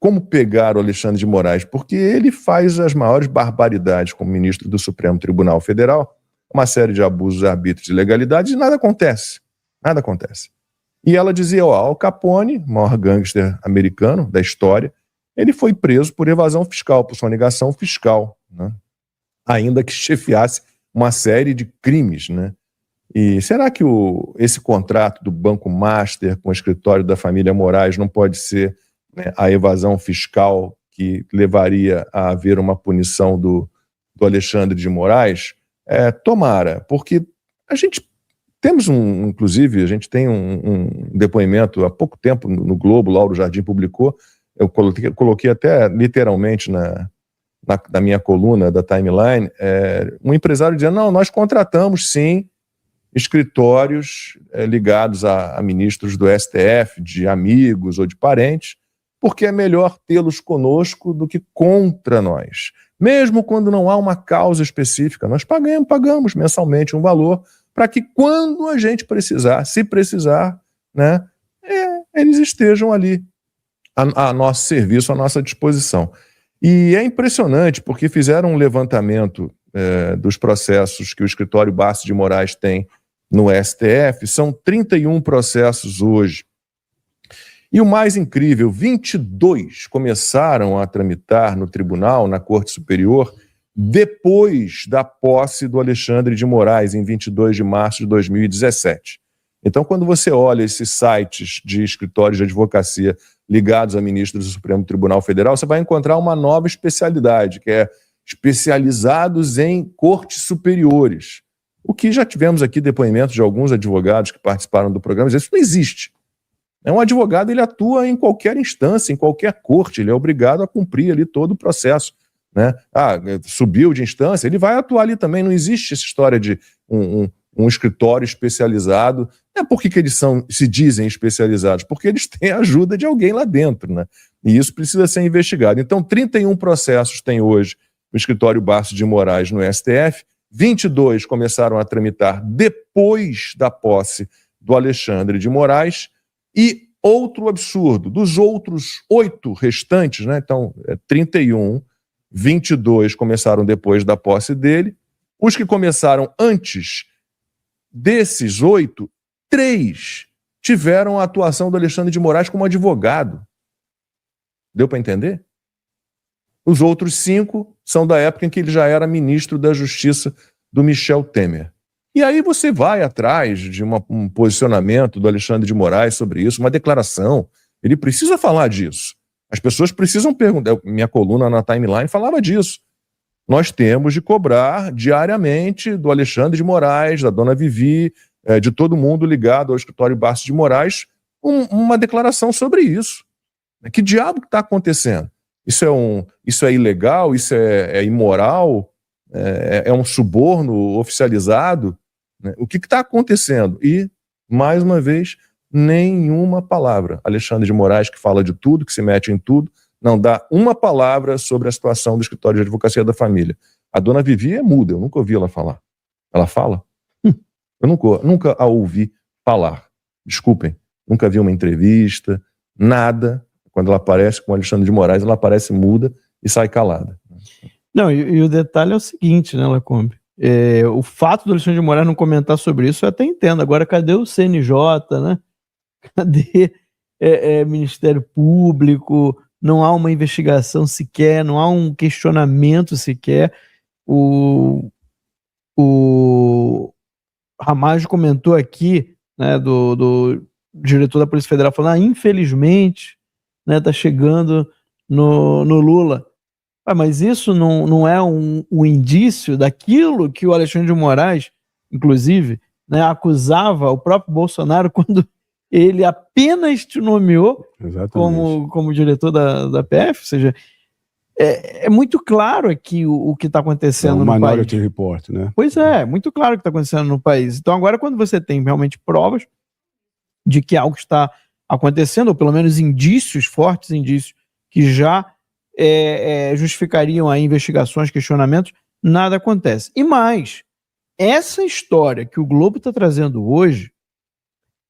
como pegar o Alexandre de Moraes? Porque ele faz as maiores barbaridades como ministro do Supremo Tribunal Federal, uma série de abusos, arbítrios e ilegalidades, e nada acontece. Nada acontece. E ela dizia, Al Capone, o maior gangster americano da história, ele foi preso por evasão fiscal, por sonegação fiscal, né? Ainda que chefiasse uma série de crimes, né? E será que esse contrato do Banco Master com o escritório da família Moraes não pode ser, né, a evasão fiscal que levaria a haver uma punição do Alexandre de Moraes? Tomara, porque a gente inclusive, a gente tem um depoimento há pouco tempo no Globo, Lauro Jardim publicou, eu coloquei até literalmente na minha coluna da Timeline, um empresário dizendo, não, nós contratamos sim escritórios ligados a ministros do STF, de amigos ou de parentes, porque é melhor tê-los conosco do que contra nós. Mesmo quando não há uma causa específica, nós pagamos mensalmente um valor para que quando a gente precisar, se precisar, né, eles estejam ali a nosso serviço, à nossa disposição. E é impressionante, porque fizeram um levantamento dos processos que o escritório Barço de Moraes tem no STF, são 31 processos hoje. E o mais incrível, 22 começaram a tramitar no tribunal, na Corte Superior, depois da posse do Alexandre de Moraes, em 22 de março de 2017. Então, quando você olha esses sites de escritórios de advocacia ligados a ministros do Supremo Tribunal Federal, você vai encontrar uma nova especialidade, que é especializados em cortes superiores. O que já tivemos aqui depoimentos de alguns advogados que participaram do programa, isso não existe. Um advogado, ele atua em qualquer instância, em qualquer corte, ele é obrigado a cumprir ali todo o processo, né? Subiu de instância, ele vai atuar ali também, não existe essa história de um escritório especializado. Por que eles se dizem especializados? Porque eles têm a ajuda de alguém lá dentro, né? E isso precisa ser investigado. Então, 31 processos tem hoje no escritório Barço de Moraes no STF, 22 começaram a tramitar depois da posse do Alexandre de Moraes, e outro absurdo, dos outros 8 restantes, né? Então, 31, 22 começaram depois da posse dele, os que começaram antes desses 8, 3 tiveram a atuação do Alexandre de Moraes como advogado. Deu para entender? Os outros 5 são da época em que ele já era ministro da Justiça do Michel Temer. E aí você vai atrás de um posicionamento do Alexandre de Moraes sobre isso, uma declaração. Ele precisa falar disso. As pessoas precisam perguntar. Minha coluna na Timeline falava disso. Nós temos de cobrar diariamente do Alexandre de Moraes, da dona Vivi, de todo mundo ligado ao escritório Barço de Moraes, uma declaração sobre isso. Que diabo que está acontecendo? Isso é ilegal? Isso é imoral? É um suborno oficializado? O que está acontecendo? E, mais uma vez, nenhuma palavra. Alexandre de Moraes, que fala de tudo, que se mete em tudo, não dá uma palavra sobre a situação do escritório de advocacia da família. A dona Vivi é muda, eu nunca ouvi ela falar. Ela fala? Eu nunca a ouvi falar. Desculpem, nunca vi uma entrevista, nada. Quando ela aparece com o Alexandre de Moraes, ela aparece muda e sai calada. Não, e o detalhe é o seguinte, né, Lacombe? O fato do Alexandre de Moraes não comentar sobre isso, eu até entendo. Agora, cadê o CNJ, né? Cadê Ministério Público? Não há uma investigação sequer, não há um questionamento sequer. O Ramagem comentou aqui, né, do diretor da Polícia Federal, falando, infelizmente, né, tá chegando no Lula. Mas isso não é um indício daquilo que o Alexandre de Moraes, inclusive, né, acusava o próprio Bolsonaro quando ele apenas te nomeou como diretor da PF? Ou seja, é muito claro aqui o que está acontecendo no país. Minority Report, né? Pois é, muito claro o que está acontecendo no país. Então agora, quando você tem realmente provas de que algo está acontecendo, ou pelo menos indícios, fortes indícios, que já justificariam aí investigações, questionamentos, nada acontece. E mais, essa história que o Globo está trazendo hoje,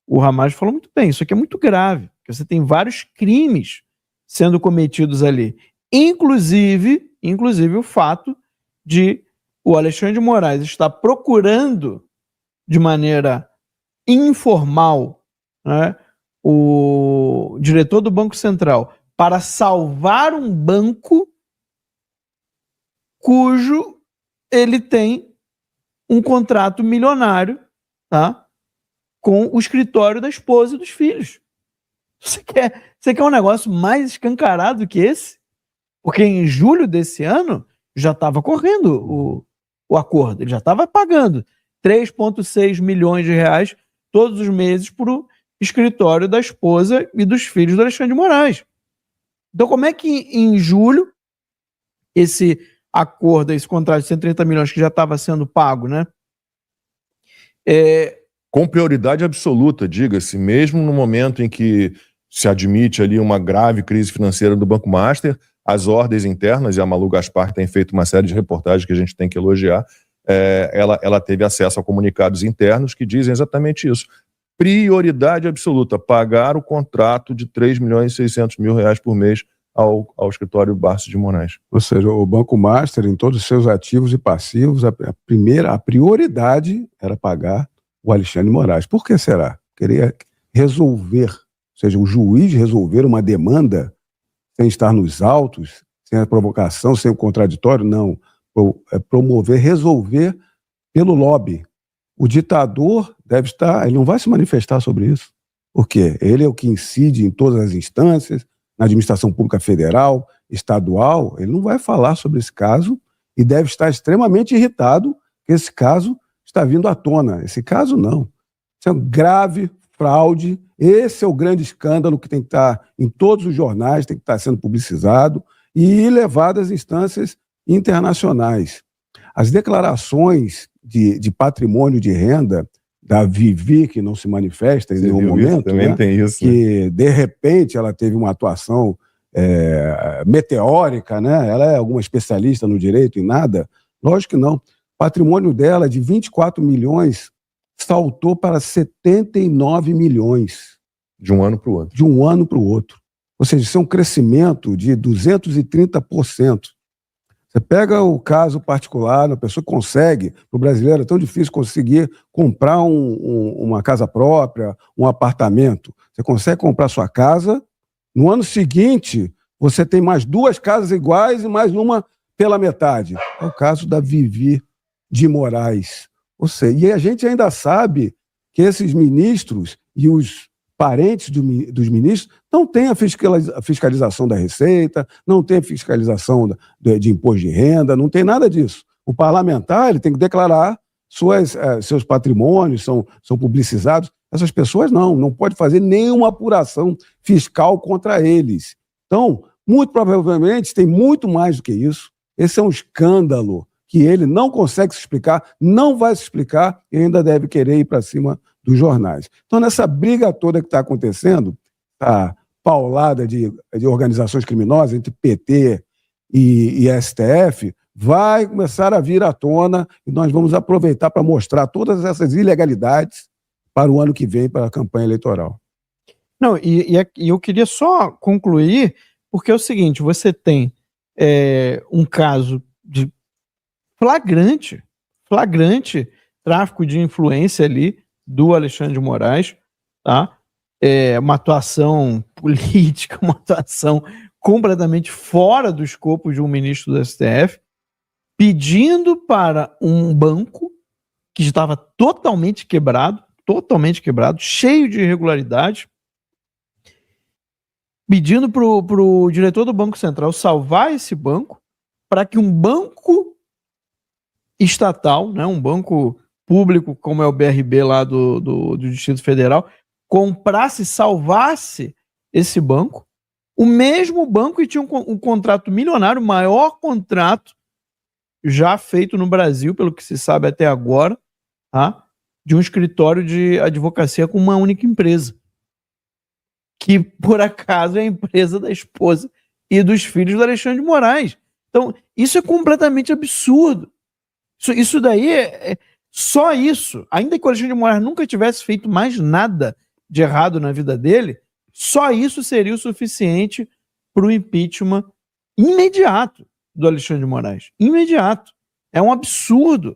o Ramagem falou muito bem, isso aqui é muito grave, porque você tem vários crimes sendo cometidos ali. Inclusive o fato de o Alexandre de Moraes estar procurando de maneira informal, né, o diretor do Banco Central para salvar um banco cujo ele tem um contrato milionário, tá, com o escritório da esposa e dos filhos. Você quer um negócio mais escancarado que esse? Porque em julho desse ano já estava correndo o acordo, ele já estava pagando 3,6 milhões de reais todos os meses para o escritório da esposa e dos filhos do Alexandre de Moraes. Então, como é que em julho esse acordo, esse contrato de 130 milhões que já estava sendo pago, né? Com prioridade absoluta, diga-se, mesmo no momento em que se admite ali uma grave crise financeira do Banco Master, as ordens internas, e a Malu Gaspar tem feito uma série de reportagens que a gente tem que elogiar, ela teve acesso a comunicados internos que dizem exatamente isso. Prioridade absoluta, pagar o contrato de 3 milhões e 600 mil reais por mês ao escritório Barço de Moraes. Ou seja, o Banco Master, em todos os seus ativos e passivos, a prioridade era pagar o Alexandre de Moraes. Por que será? Queria resolver, ou seja, o juiz resolver uma demanda sem estar nos autos, sem a provocação, sem o contraditório, não. Promover, resolver pelo lobby. O ditador deve estar, ele não vai se manifestar sobre isso. Por quê? Ele é o que incide em todas as instâncias, na administração pública federal, estadual, ele não vai falar sobre esse caso e deve estar extremamente irritado que esse caso está vindo à tona. Esse caso não. Isso é um grave fraude, esse é o grande escândalo que tem que estar em todos os jornais, tem que estar sendo publicizado e levado às instâncias internacionais. As declarações de patrimônio de renda da Vivi, que não se manifesta em nenhum momento, também, né? Tem isso, que de repente ela teve uma atuação meteórica, né? Ela é alguma especialista no direito em nada? Lógico que não. O patrimônio dela, de 24 milhões, saltou para 79 milhões. De um ano para o outro. De um ano para o outro. Ou seja, isso é um crescimento de 230%. Você pega o caso particular, a pessoa consegue, para o brasileiro é tão difícil conseguir comprar uma casa própria, um apartamento. Você consegue comprar sua casa, no ano seguinte você tem mais 2 casas iguais e mais uma pela metade. É o caso da Vivi de Moraes. Ou seja, e a gente ainda sabe que esses ministros e os parentes dos ministros não têm a fiscalização da Receita, não tem a fiscalização de imposto de renda, não tem nada disso. O parlamentar ele tem que declarar seus patrimônios, são publicizados. Essas pessoas não pode fazer nenhuma apuração fiscal contra eles. Então, muito provavelmente, tem muito mais do que isso. Esse é um escândalo que ele não consegue se explicar, não vai se explicar e ainda deve querer ir para cima dos jornais. Então, nessa briga toda que está acontecendo, a paulada de organizações criminosas entre PT e STF, vai começar a vir à tona e nós vamos aproveitar para mostrar todas essas ilegalidades para o ano que vem, para a campanha eleitoral. Não, e eu queria só concluir, porque é o seguinte, você tem um caso de flagrante tráfico de influência ali do Alexandre de Moraes, tá? Uma atuação política, uma atuação completamente fora do escopo de um ministro do STF, pedindo para um banco que estava totalmente quebrado, cheio de irregularidades, pedindo para o diretor do Banco Central salvar esse banco para que um banco estatal, né, um banco público, como é o BRB lá do Distrito Federal, comprasse, salvasse esse banco, o mesmo banco que tinha um contrato milionário, o maior contrato já feito no Brasil, pelo que se sabe até agora, tá? De um escritório de advocacia com uma única empresa, que por acaso é a empresa da esposa e dos filhos do Alexandre de Moraes. Então, isso é completamente absurdo. Isso daí só isso, ainda que o Alexandre de Moraes nunca tivesse feito mais nada de errado na vida dele, só isso seria o suficiente para o impeachment imediato do Alexandre de Moraes. Imediato. É um absurdo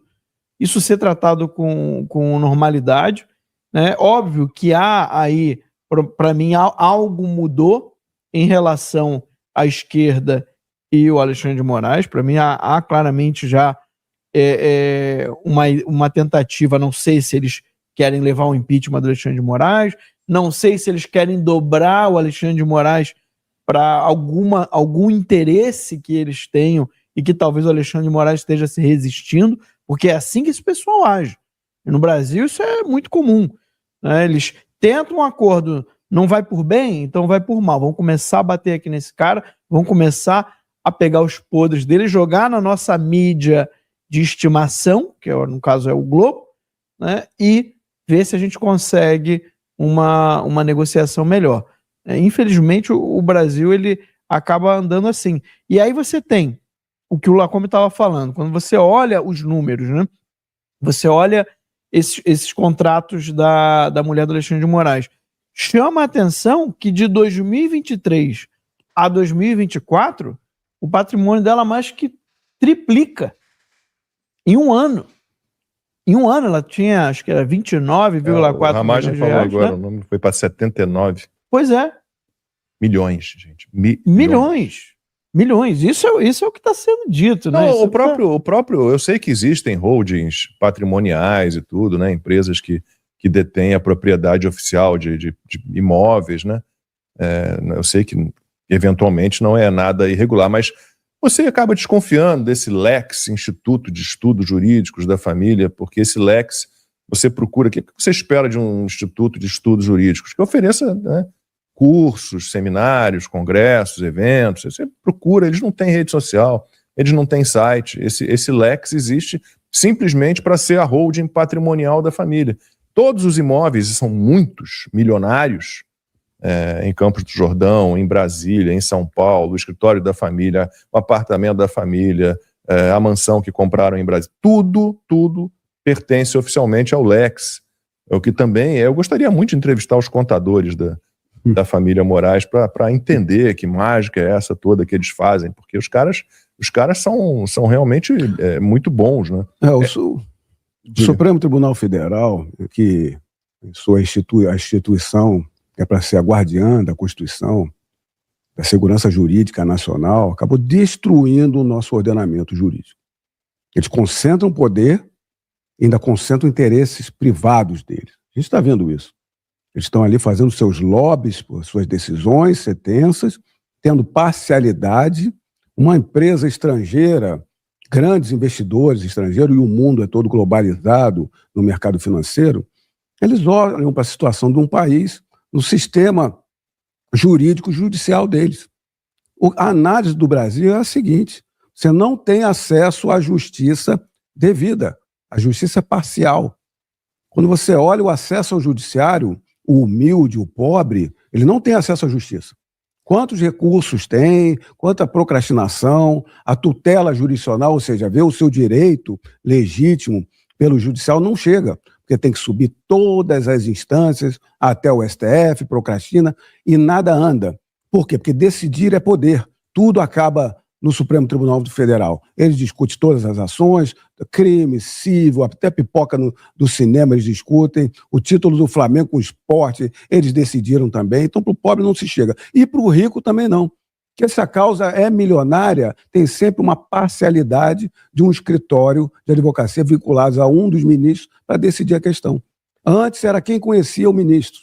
isso ser tratado com normalidade, né? Óbvio que há aí, para mim, algo mudou em relação à esquerda e o Alexandre de Moraes. Para mim, há claramente já uma tentativa, não sei se eles querem levar o impeachment do Alexandre de Moraes, não sei se eles querem dobrar o Alexandre de Moraes para algum interesse que eles tenham e que talvez o Alexandre de Moraes esteja se resistindo, porque é assim que esse pessoal age. E no Brasil isso é muito comum, né? Eles tentam um acordo, não vai por bem, então vai por mal. Vão começar a bater aqui nesse cara, vão começar a pegar os podres dele, jogar na nossa mídia de estimação, que no caso é o Globo, né? E ver se a gente consegue uma negociação melhor. Infelizmente, o Brasil ele acaba andando assim. E aí você tem o que o Lacombe estava falando. Quando você olha os números, né? Você olha esses contratos da mulher do Alexandre de Moraes. Chama a atenção que de 2023 a 2024, o patrimônio dela mais que triplica em um ano. Em um ano ela tinha, acho que era 29,4 milhões. A Ramagem falou reais, agora, né? o número foi para 79 Pois é. milhões, gente. Milhões. Isso é o que está sendo dito, né? Não, o próprio, eu sei que existem holdings patrimoniais e tudo, né? Empresas que detêm a propriedade oficial de imóveis, né? Eu sei que eventualmente não é nada irregular, mas você acaba desconfiando desse Lex, Instituto de Estudos Jurídicos da Família, porque esse Lex, você procura, o que você espera de um Instituto de Estudos Jurídicos? Que ofereça, né, cursos, seminários, congressos, eventos. Você procura, eles não têm rede social, eles não têm site. Esse Lex existe simplesmente para ser a holding patrimonial da família. Todos os imóveis, e são muitos, milionários, em Campos do Jordão, em Brasília, em São Paulo, o escritório da família, o apartamento da família, a mansão que compraram em Brasília, tudo pertence oficialmente ao Lex. O que também eu gostaria muito de entrevistar os contadores da família Moraes para entender que mágica é essa toda que eles fazem, porque os caras são realmente muito bons, né? O Supremo Tribunal Federal, que a instituição que é para ser a guardiã da Constituição, da segurança jurídica nacional, acabou destruindo o nosso ordenamento jurídico. Eles concentram poder e ainda concentram interesses privados deles. A gente está vendo isso. Eles estão ali fazendo seus lobbies por suas decisões, sentenças, tendo parcialidade. Uma empresa estrangeira, grandes investidores estrangeiros, e o mundo é todo globalizado no mercado financeiro, eles olham para a situação de um país no sistema jurídico judicial deles. A análise do Brasil é a seguinte: você não tem acesso à justiça devida, à justiça parcial. Quando você olha o acesso ao judiciário, o humilde, o pobre, ele não tem acesso à justiça. Quantos recursos tem, quanta procrastinação, a tutela jurisdicional, ou seja, ver o seu direito legítimo pelo judicial, não chega, porque tem que subir todas as instâncias até o STF, procrastina, e nada anda. Por quê? Porque decidir é poder. Tudo acaba no Supremo Tribunal Federal. Eles discutem todas as ações, crime, civil, até pipoca do cinema eles discutem, o título do Flamengo com o esporte, eles decidiram também. Então, para o pobre não se chega. E para o rico também não. Que essa causa é milionária, tem sempre uma parcialidade de um escritório de advocacia vinculado a um dos ministros para decidir a questão. Antes era quem conhecia o ministro.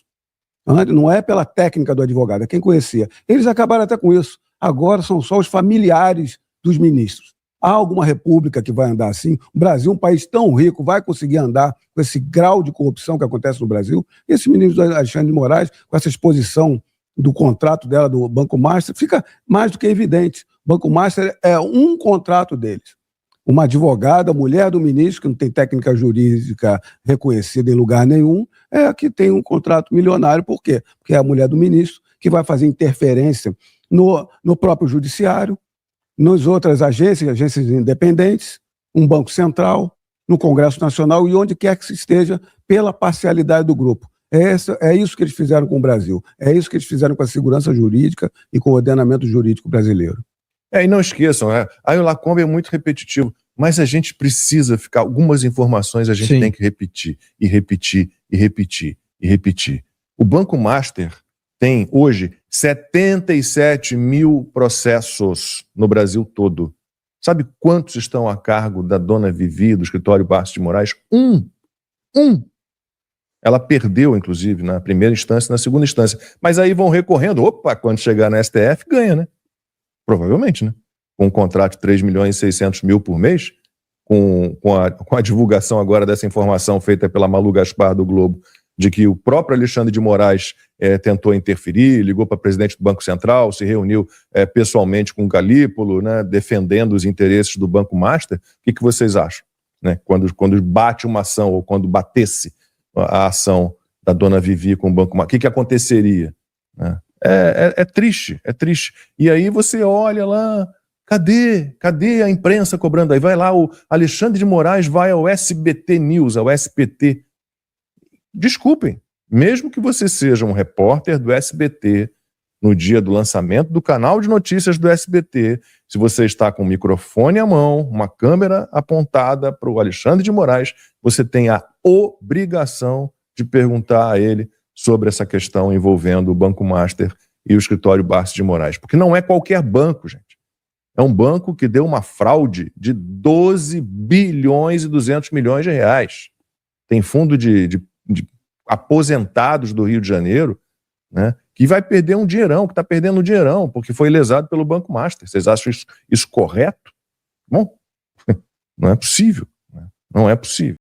Antes, não é pela técnica do advogado, é quem conhecia. Eles acabaram até com isso. Agora são só os familiares dos ministros. Há alguma república que vai andar assim? O Brasil, um país tão rico, vai conseguir andar com esse grau de corrupção que acontece no Brasil? Esse ministro Alexandre de Moraes, com essa exposição do contrato dela do Banco Master, fica mais do que evidente. O Banco Master é um contrato deles. Uma advogada, mulher do ministro, que não tem técnica jurídica reconhecida em lugar nenhum, é a que tem um contrato milionário. Por quê? Porque é a mulher do ministro que vai fazer interferência no próprio judiciário, nas outras agências independentes, um banco central, no Congresso Nacional e onde quer que se esteja, pela parcialidade do grupo. É isso que eles fizeram com o Brasil. É isso que eles fizeram com a segurança jurídica e com o ordenamento jurídico brasileiro. E não esqueçam, aí o Lacombe é muito repetitivo, mas a gente precisa ficar, algumas informações a gente Sim. tem que repetir, e repetir, e repetir, e repetir. O Banco Master tem hoje 77 mil processos no Brasil todo. Sabe quantos estão a cargo da dona Vivi, do escritório Barços de Moraes? Um. Ela perdeu, inclusive, na primeira instância e na segunda instância. Mas aí vão recorrendo. Opa, quando chegar na STF, ganha, né? Provavelmente, né? Com um contrato de 3 milhões e 600 mil por mês, com a divulgação agora dessa informação feita pela Malu Gaspar do Globo, de que o próprio Alexandre de Moraes tentou interferir, ligou para o presidente do Banco Central, se reuniu pessoalmente com o Galípolo, né, defendendo os interesses do Banco Master. O que vocês acham? Né? Quando bate uma ação, ou quando batesse a ação da dona Vivi com o Banco Master, o que aconteceria? Né? É triste, é triste. E aí você olha lá, cadê a imprensa cobrando? Aí vai lá, o Alexandre de Moraes vai ao SBT News, ao SPT. Desculpem, mesmo que você seja um repórter do SBT no dia do lançamento do canal de notícias do SBT, se você está com o microfone à mão, uma câmera apontada para o Alexandre de Moraes, você tem a obrigação de perguntar a ele sobre essa questão envolvendo o Banco Master e o escritório Barços de Moraes. Porque não é qualquer banco, gente. É um banco que deu uma fraude de 12 bilhões e 200 milhões de reais. Tem fundo de aposentados do Rio de Janeiro, né, que vai perder um dinheirão, que está perdendo um dinheirão, porque foi lesado pelo Banco Master. Vocês acham isso correto? Bom, não é possível. Né? Não é possível.